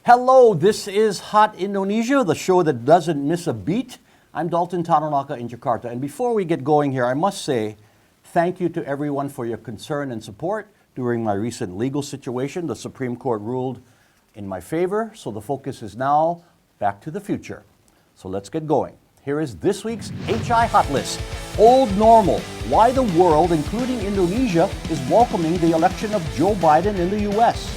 Hello, this is Hot Indonesia, the show that doesn't miss a beat. I'm Dalton Tanonaka in Jakarta. And before we get going here, I must say thank you to everyone for your concern and support during my recent legal situation. The Supreme Court ruled in my favor, so the focus is now back to the future. So let's get going. Here is this week's HI Hotlist. Old Normal, why the world, including Indonesia, is welcoming the election of Joe Biden in the U.S.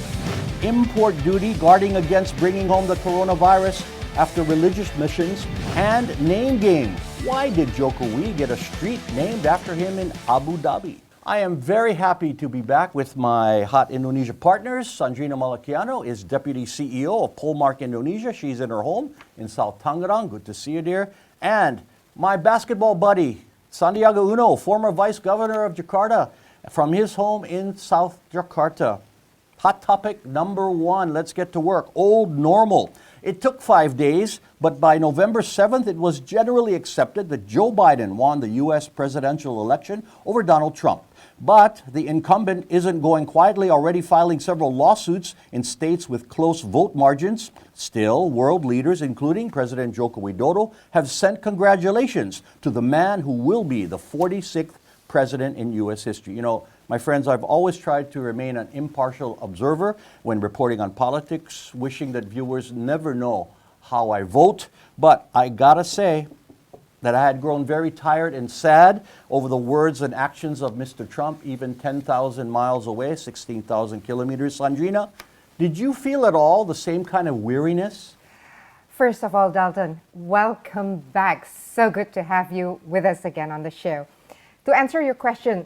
Import duty guarding against bringing home the coronavirus after religious missions. And name game, why did Jokowi get a street named after him in Abu Dhabi? I am very happy to be back with my Hot Indonesia partners. Sandrina Malakiano is Deputy CEO of Polmark Indonesia. She's in her home in South Tangerang. Good to see you, dear. And my basketball buddy, Sandiaga Uno, former Vice Governor of Jakarta, from his home in South Jakarta. Hot topic number one, let's get to work. Old Normal. It took 5 days, but by November 7th, it was generally accepted that Joe Biden won the U.S. presidential election over Donald Trump. But the incumbent isn't going quietly, already filing several lawsuits in states with close vote margins. Still, world leaders, including President Joko Widodo, have sent congratulations to the man who will be the 46th president in U.S. history. You know, my friends, I've always tried to remain an impartial observer when reporting on politics, wishing that viewers never know how I vote. But I gotta say that I had grown very tired and sad over the words and actions of Mr. Trump, even 10,000 miles away, 16,000 kilometers. Sandrina, did you feel at all the same kind of weariness? First of all, Dalton, welcome back. So good to have you with us again on the show. To answer your question,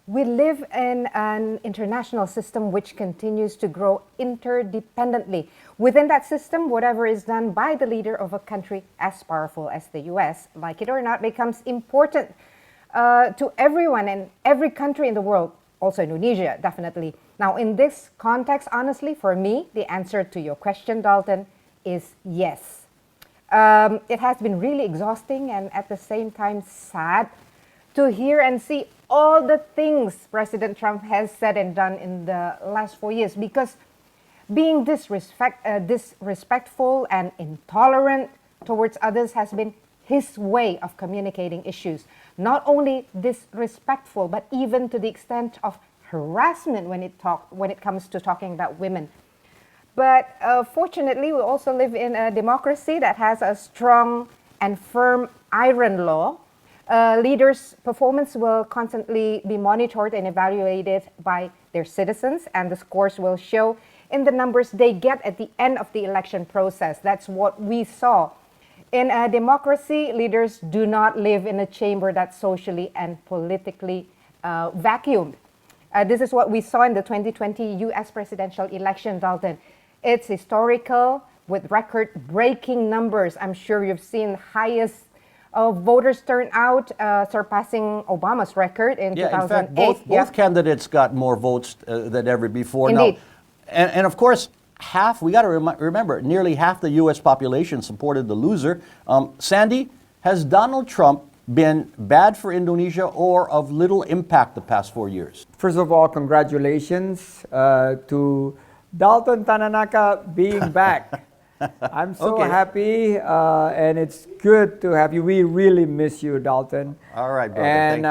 we live in an international system which continues to grow interdependently. Within that system, whatever is done by the leader of a country as powerful as the US, like it or not, becomes important to everyone and every country in the world, also Indonesia, definitely. Now, in this context, honestly, for me, the answer to your question, Dalton, is yes. It has been really exhausting and at the same time sad to hear and see all the things President Trump has said and done in the last 4 years, because being disrespectful and intolerant towards others has been his way of communicating issues. Not only disrespectful, but even to the extent of harassment when it comes to talking about women. But fortunately, we also live in a democracy that has a strong and firm iron law. Leaders' performance will constantly be monitored and evaluated by their citizens, and the scores will show in the numbers they get at the end of the election process. That's what we saw. In a democracy, leaders do not live in a chamber that's socially and politically vacuumed. This is what we saw in the 2020 U.S. presidential election, Dalton. It's historical with record-breaking numbers. I'm sure you've seen highest voters turnout surpassing Obama's record in 2008. In fact, both candidates got more votes than ever before. Indeed. Now, and of course, we got to remember, nearly half the U.S. population supported the loser. Sandy, has Donald Trump been bad for Indonesia or of little impact the past 4 years? First of all, congratulations to Dalton Tananaka being back. I'm so happy, and it's good to have you. We really miss you, Dalton. All right, brother. And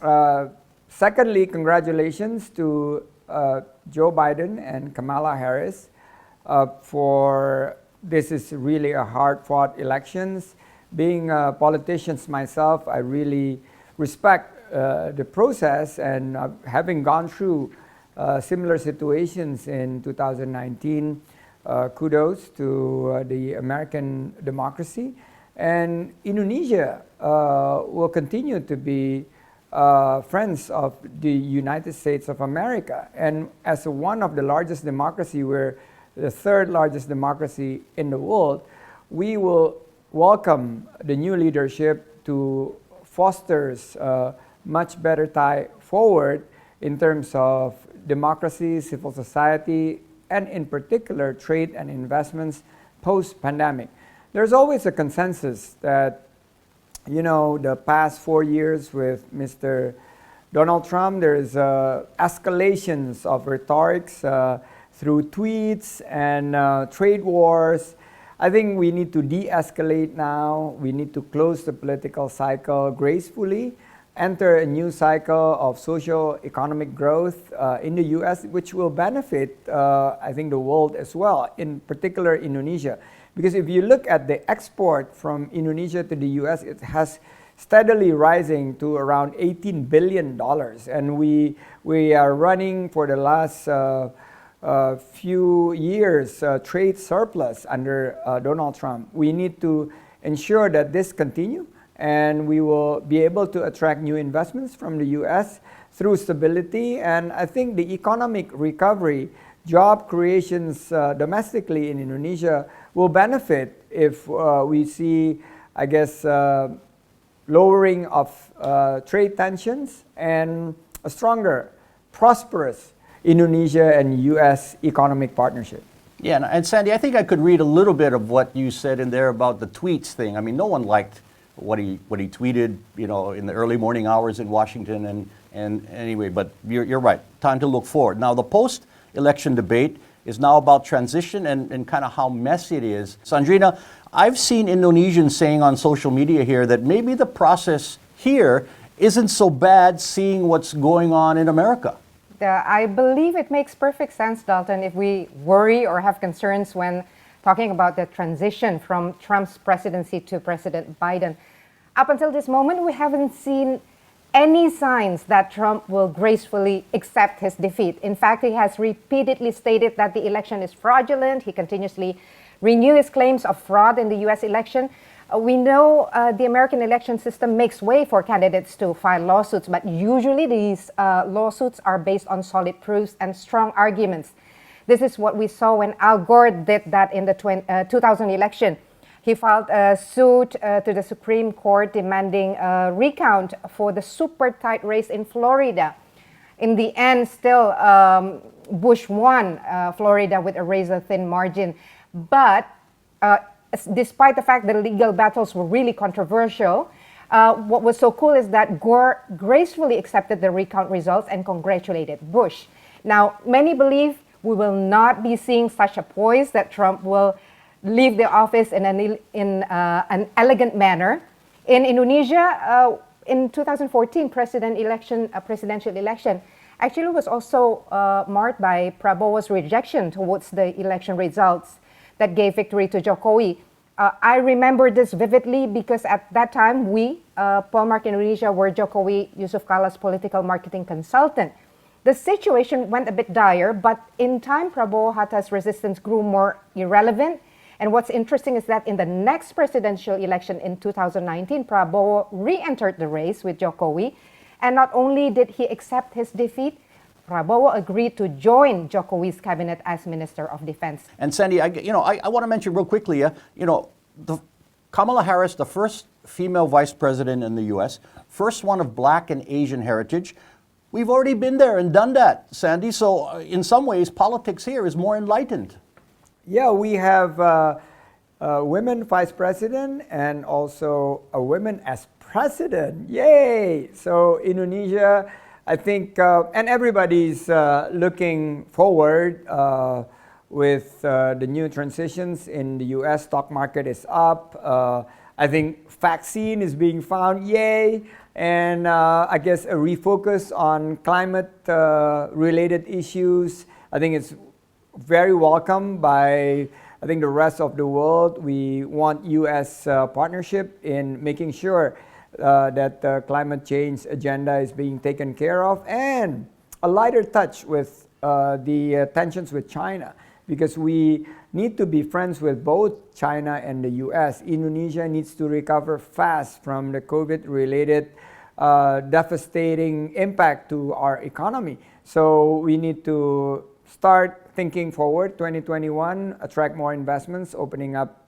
thank you. Secondly, congratulations to Joe Biden and Kamala Harris for this is really a hard-fought elections. Being politicians myself, I really respect the process, and having gone through similar situations in 2019. Kudos to the American democracy. And Indonesia will continue to be friends of the United States of America. And as one of the largest democracy, we're the third largest democracy in the world, we will welcome the new leadership to foster much better tie forward in terms of democracy, civil society, and in particular trade and investments post-pandemic. There's always a consensus that, you know, the past 4 years with Mr. Donald Trump, there's escalations of rhetorics, through tweets and trade wars. I think we need to de-escalate now. We need to close the political cycle gracefully, enter a new cycle of social economic growth in the US, which will benefit, I think, the world as well, in particular Indonesia. Because if you look at the export from Indonesia to the US, it has steadily rising to around $18 billion. And we are running for the last few years trade surplus under Donald Trump. We need to ensure that this continue, and we will be able to attract new investments from the US through stability. And I think the economic recovery, job creations domestically in Indonesia will benefit if we see, I guess, lowering of trade tensions and a stronger, prosperous Indonesia and US economic partnership. Yeah, and Sandy, I think I could read a little bit of what you said in there about the tweets thing. I mean, no one liked what he tweeted, you know, in the early morning hours in Washington, and anyway, but you're right. Time to look forward. Now, the post-election debate is now about transition and kind of how messy it is. Sandrina, I've seen Indonesians saying on social media here that maybe the process here isn't so bad seeing what's going on in America. I believe it makes perfect sense, Dalton, if we worry or have concerns when talking about the transition from Trump's presidency to President Biden. Up until this moment, we haven't seen any signs that Trump will gracefully accept his defeat. In fact, he has repeatedly stated that the election is fraudulent. He continuously renews his claims of fraud in the US election. We know the American election system makes way for candidates to file lawsuits, but usually these lawsuits are based on solid proofs and strong arguments. This is what we saw when Al Gore did that in the 2000 election. He filed a suit to the Supreme Court demanding a recount for the super tight race in Florida. In the end, still, Bush won Florida with a razor-thin margin. But despite the fact that the legal battles were really controversial, what was so cool is that Gore gracefully accepted the recount results and congratulated Bush. Now, many believe we will not be seeing such a poise, that Trump will leave the office in an elegant manner. In Indonesia, in 2014 presidential election, actually was also marked by Prabowo's rejection towards the election results that gave victory to Jokowi. I remember this vividly because at that time, we, Polmark Indonesia, were Jokowi Yusuf Kala's political marketing consultant. The situation went a bit dire, but in time, Prabowo Hatta's resistance grew more irrelevant. And what's interesting is that in the next presidential election in 2019, Prabowo re-entered the race with Jokowi. And not only did he accept his defeat, Prabowo agreed to join Jokowi's cabinet as Minister of Defense. And Sandy, I want to mention real quickly, Kamala Harris, the first female vice president in the U.S., first one of Black and Asian heritage. We've already been there and done that, Sandy. So in some ways, politics here is more enlightened. Yeah, we have a women vice president and also a woman as president. Yay! So Indonesia, I think, and everybody's looking forward with the new transitions in the US. Stock market is up. I think vaccine is being found. Yay! And I guess a refocus on climate related issues. I think it's very welcome by, I think, the rest of the world. We want US partnership in making sure that the climate change agenda is being taken care of, and a lighter touch with the tensions with China, because we need to be friends with both China and the US. Indonesia needs to recover fast from the COVID-related devastating impact to our economy. So we need to start thinking forward, 2021, attract more investments, opening up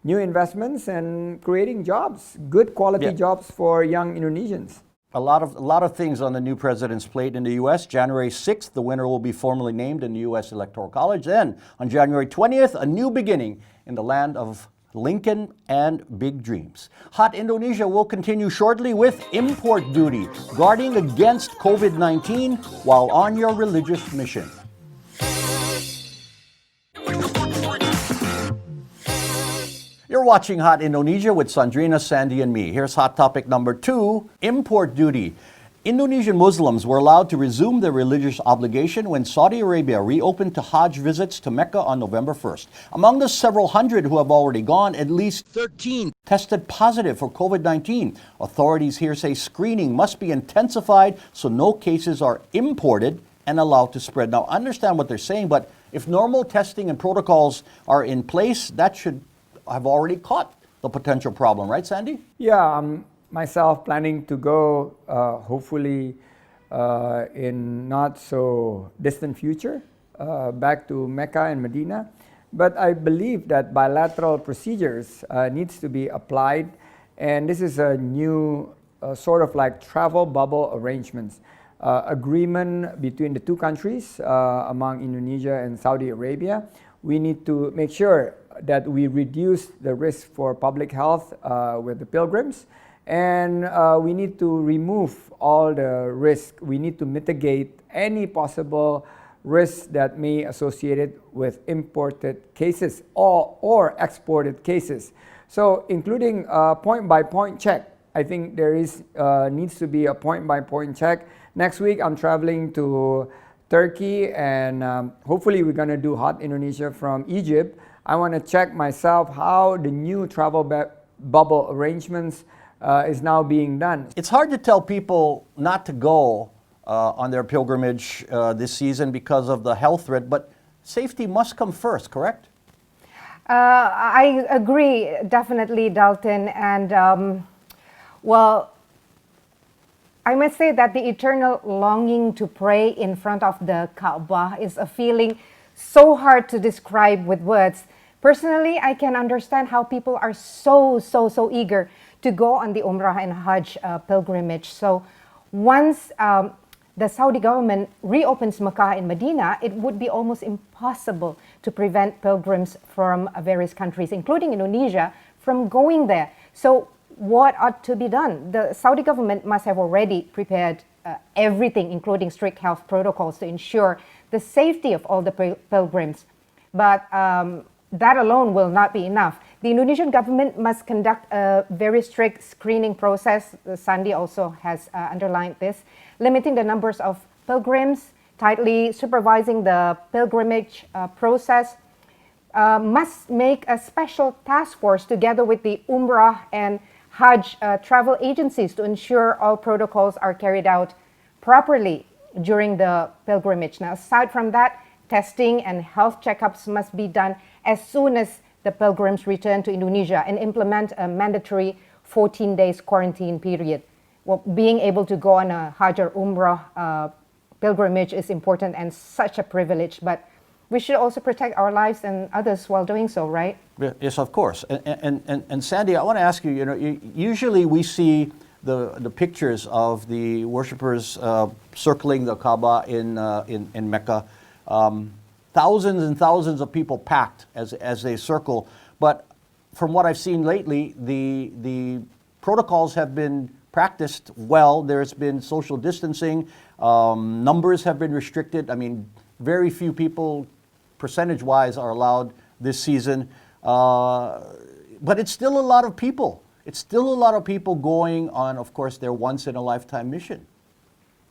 new investments and creating jobs, good quality jobs for young Indonesians. A lot of things on the new president's plate in the U.S. January 6th, the winner will be formally named in the U.S. Electoral College. Then, on January 20th, a new beginning in the land of Lincoln and big dreams. Hot Indonesia will continue shortly with import duty, guarding against COVID-19 while on your religious mission. You're watching Hot Indonesia with Sandrina, Sandy, and me. Here's hot topic number 2, import duty. Indonesian Muslims were allowed to resume their religious obligation when Saudi Arabia reopened to Hajj visits to Mecca on November 1st. Among the several hundred who have already gone, at least 13 tested positive for COVID-19. Authorities here say screening must be intensified so no cases are imported and allowed to spread. Now, I understand what they're saying, but if normal testing and protocols are in place, that should have already caught the potential problem, right, Sandy? Yeah, myself planning to go hopefully in not so distant future back to Mecca and Medina. But I believe that bilateral procedures needs to be applied, and this is a new sort of like travel bubble arrangements. Agreement between the two countries among Indonesia and Saudi Arabia. We need to make sure that we reduce the risk for public health with the pilgrims, and we need to remove all the risk. We need to mitigate any possible risks that may associated with imported cases or exported cases. So including point-by-point check. I think there is needs to be a point-by-point check. Next week I'm traveling to Turkey, and hopefully we're going to do Hot Indonesia from Egypt. I want to check myself how the new travel bubble arrangements is now being done. It's hard to tell people not to go on their pilgrimage this season because of the health threat, but safety must come first, correct? I agree, definitely, Dalton. And well, I must say that the eternal longing to pray in front of the Kaaba is a feeling so hard to describe with words. Personally, I can understand how people are so eager to go on the Umrah and Hajj pilgrimage. So once the Saudi government reopens Mecca and Medina, it would be almost impossible to prevent pilgrims from various countries, including Indonesia, from going there. So what ought to be done? The Saudi government must have already prepared everything, including strict health protocols to ensure the safety of all the pilgrims. But that alone will not be enough. The Indonesian government must conduct a very strict screening process. Sandy also has underlined this, limiting the numbers of pilgrims, tightly supervising the pilgrimage process, must make a special task force together with the Umrah and Hajj travel agencies to ensure all protocols are carried out properly during the pilgrimage. Now, aside from that, testing and health checkups must be done as soon as the pilgrims return to Indonesia and implement a mandatory 14 days quarantine period. Well, being able to go on a Hajj or Umrah pilgrimage is important and such a privilege, but we should also protect our lives and others while doing so, right? Yes, of course. And Sandy, I want to ask you, usually we see the pictures of the worshippers circling the Kaaba in Mecca. Thousands and thousands of people packed as they circle. But from what I've seen lately, the protocols have been practiced well. There's been social distancing. Numbers have been restricted. I mean, very few people, percentage-wise, are allowed this season. But it's still a lot of people. It's still a lot of people going on, of course, their once-in-a-lifetime mission.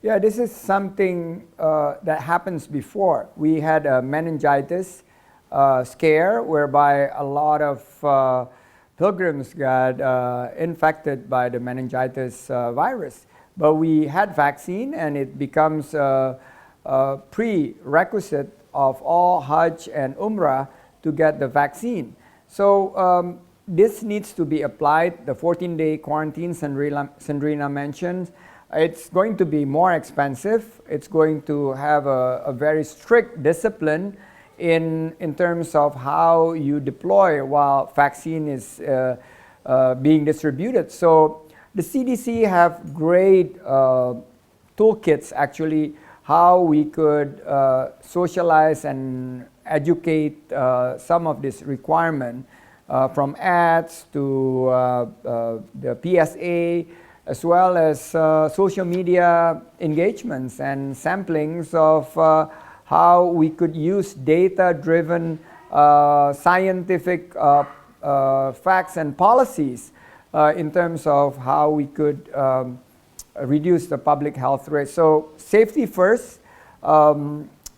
Yeah, this is something that happens before. We had a meningitis scare whereby a lot of pilgrims got infected by the meningitis virus. But we had vaccine, and it becomes a prerequisite of all Hajj and Umrah to get the vaccine. So this needs to be applied. The 14-day quarantine Sandrina mentioned. It's going to be more expensive. It's going to have a very strict discipline in terms of how you deploy while vaccine is being distributed. So the CDC have great toolkits actually how we could socialize and educate some of this requirement from ads to the PSA, as well as social media engagements and samplings of how we could use data-driven scientific facts and policies in terms of how we could reduce the public health risk. So safety first. A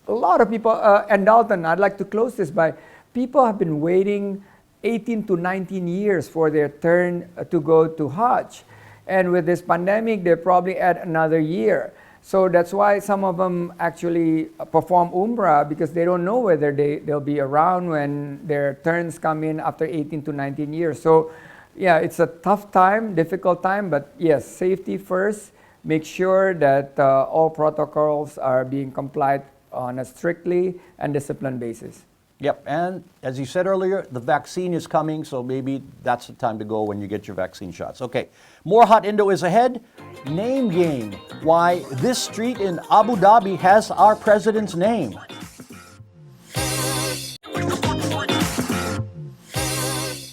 lot of people, and Dalton, I'd like to close this by, people have been waiting 18 to 19 years for their turn to go to Hajj. And with this pandemic, they probably add another year. So that's why some of them actually perform Umrah, because they don't know whether they'll be around when their turns come in after 18 to 19 years. So yeah, it's a tough time, difficult time, but yes, safety first. Make sure that all protocols are being complied on a strictly and disciplined basis. Yep, and as you said earlier, the vaccine is coming, so maybe that's the time to go when you get your vaccine shots. Okay, more Hot Indo is ahead. Name game. Why this street in Abu Dhabi has our president's name.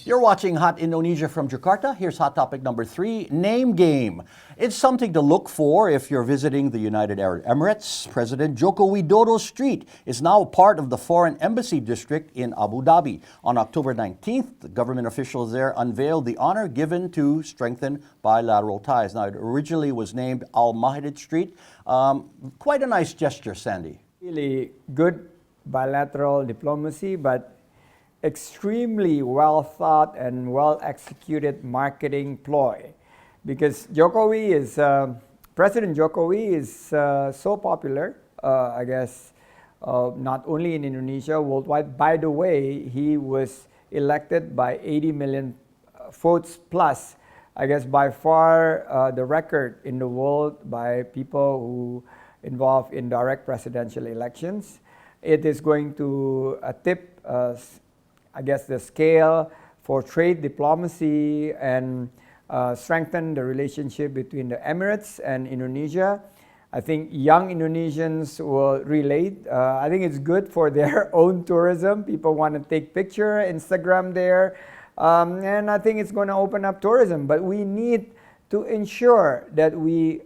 You're watching Hot Indonesia from Jakarta. Here's hot topic number 3, name game. It's something to look for if you're visiting the United Arab Emirates. President Jokowi Dodo Street is now part of the Foreign Embassy District in Abu Dhabi. On October 19th, the government officials there unveiled the honor given to strengthen bilateral ties. Now, it originally was named Al Mahid Street. Quite a nice gesture, Sandy. Really good bilateral diplomacy, but extremely well thought and well executed marketing ploy, because President Jokowi is so popular, I guess, not only in Indonesia, worldwide. By the way, he was elected by 80 million votes plus, I guess by far the record in the world by people who involved in direct presidential elections. It is going to tip I guess the scale for trade diplomacy and strengthen the relationship between the Emirates and Indonesia. I think young Indonesians will relate. I think it's good for their own tourism. People want to take picture, Instagram there. And I think it's going to open up tourism. But we need to ensure that we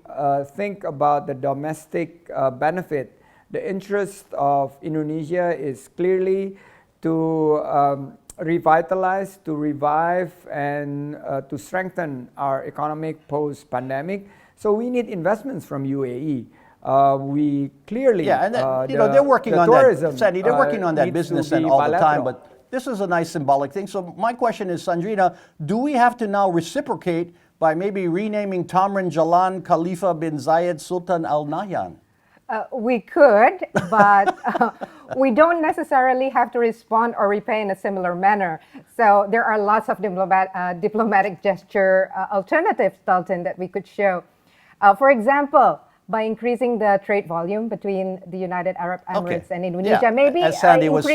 think about the domestic benefit. The interest of Indonesia is clearly to revitalize, to revive, and to strengthen our economic post-pandemic. So we need investments from UAE. We clearly, and they're working on tourism, that. Sandy, they're working on that business and all the time. But this is a nice symbolic thing. So my question is, Sandrina, do we have to now reciprocate by maybe renaming Tamrin Jalan Khalifa bin Zayed Sultan Al Nahyan? We could, but we don't necessarily have to respond or repay in a similar manner. So there are lots of diplomatic gesture alternatives, Dalton, that we could show. For example, by increasing the trade volume between the United Arab Emirates and Indonesia, maybe as Sandy was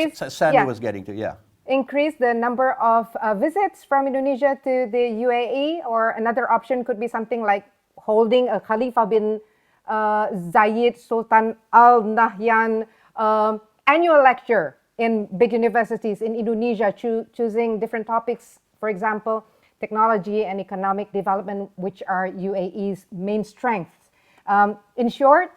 getting to, increase the number of visits from Indonesia to the UAE, or another option could be something like holding a Khalifa bin Zayed Sultan Al Nahyan annual lecture in big universities in Indonesia, choosing different topics, for example, technology and economic development, which are UAE's main strengths. In short,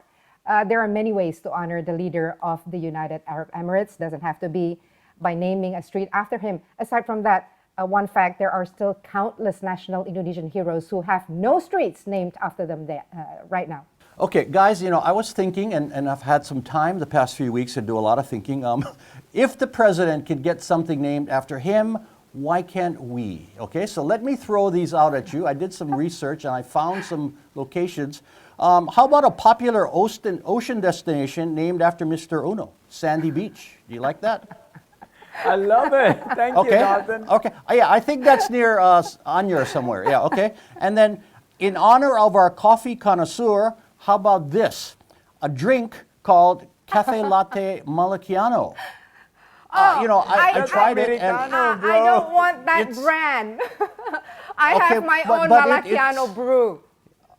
there are many ways to honor the leader of the United Arab Emirates. Doesn't have to be by naming a street after him. Aside from that, one fact, there are still countless national Indonesian heroes who have no streets named after them right now. Okay, guys, I was thinking, and I've had some time the past few weeks to do a lot of thinking. If the president could get something named after him, why can't we? Okay, so let me throw these out at you. I did some research and I found some locations. How about a popular ocean destination named after Mr. Uno, Sandy Beach? Do you like that? I love it. Thank you, Dalton. Okay, yeah, I think that's near Anyer somewhere. Yeah, okay. And then in honor of our coffee connoisseur, how about this? A drink called Cafe Latte Malacchiano. I tried it. And, I don't want that brand. I have my own Malacchiano brew.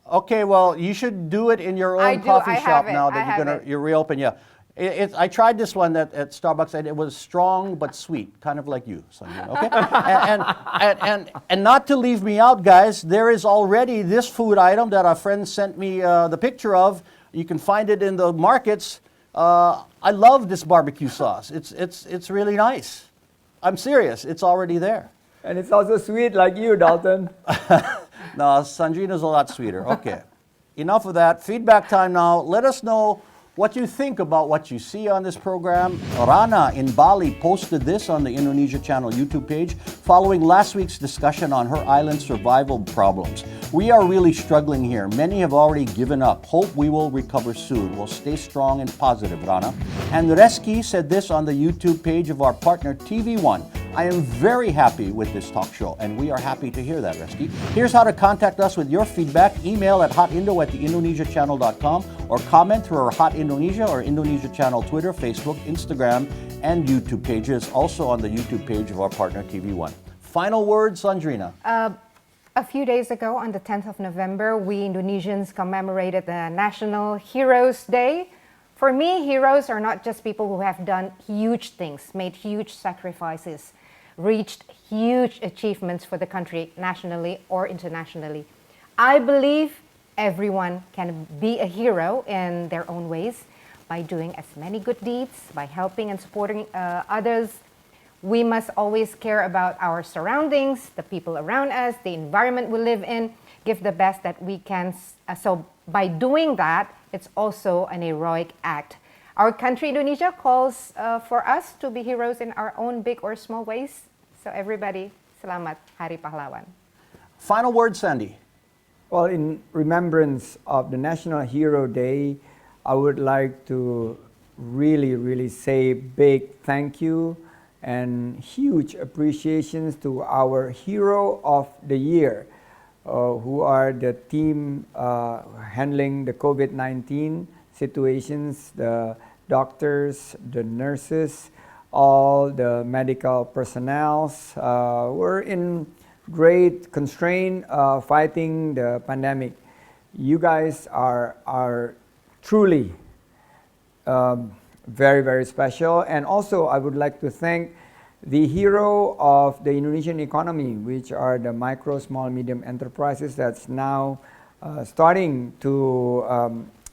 Okay, well, you should do it in your own coffee shop now that you're reopened. Yeah. I tried this one at Starbucks, and it was strong but sweet, kind of like you, Sonia, okay? and not to leave me out, guys, there is already this food item that a friend sent me the picture of. You can find it in the markets. I love this barbecue sauce. It's really nice. I'm serious. It's already there. And it's also sweet like you, Dalton. No, Sandrina's a lot sweeter. Okay. Enough of that. Feedback time now. Let us know what you think about what you see on this program. Rana in Bali posted this on the Indonesia Channel YouTube page following last week's discussion on her island survival problems. We are really struggling here. Many have already given up. Hope we will recover soon. We'll stay strong and positive, Rana. And Reski said this on the YouTube page of our partner TV1. I am very happy with this talk show, and we are happy to hear that, Reski. Here's how to contact us with your feedback. Email at hotindo@theindonesiachannel.com or comment through our Hot Indonesia or Indonesia Channel Twitter, Facebook, Instagram, and YouTube pages, also on the YouTube page of our partner TV1. Final words, Sandrina. A few days ago, on the 10th of November, we Indonesians commemorated the National Heroes Day. For me, heroes are not just people who have done huge things, made huge sacrifices, reached huge achievements for the country nationally or internationally. I believe everyone can be a hero in their own ways by doing as many good deeds, by helping and supporting others. We must always care about our surroundings, the people around us, the environment we live in, give the best that we can. So by doing that, it's also an heroic act. Our country, Indonesia, calls for us to be heroes in our own big or small ways. So everybody, selamat Hari Pahlawan. Final word, Sandy. Well, in remembrance of the National Hero Day, I would like to really say big thank you and huge appreciations to our hero of the year, who are the team handling the COVID-19 situations, the doctors, the nurses, all the medical personnel. We're in great constraint fighting the pandemic. You guys are truly very special. And also I would like to thank the hero of the Indonesian economy, which are the micro, small, medium enterprises that's now starting to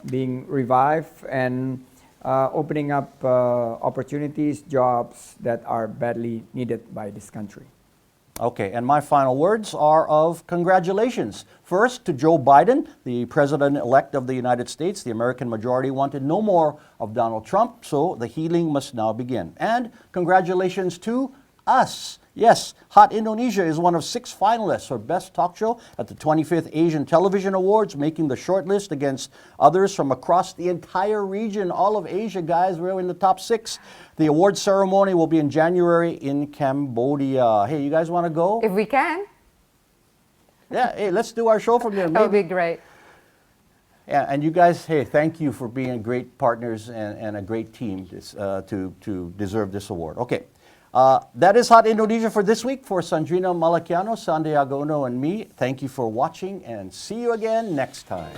being revived and opening up opportunities, jobs that are badly needed by this country. Okay, and my final words are of congratulations. First, to Joe Biden, the president-elect of the United States. The American majority wanted no more of Donald Trump, so the healing must now begin. And congratulations to us. Yes, Hot Indonesia is one of 6 finalists for Best Talk Show at the 25th Asian Television Awards, making the shortlist against others from across the entire region, all of Asia, guys. We're in the top 6. The award ceremony will be in January in Cambodia. Hey, you guys want to go? If we can, Yeah, hey, let's do our show from there. that would Maybe. be great. Yeah, and you guys, hey, thank you for being great partners and a great team to deserve this award. Okay. That is Hot Indonesia for this week. For Sandrina Malakiano, Santiago Uno, and me, thank you for watching and see you again next time.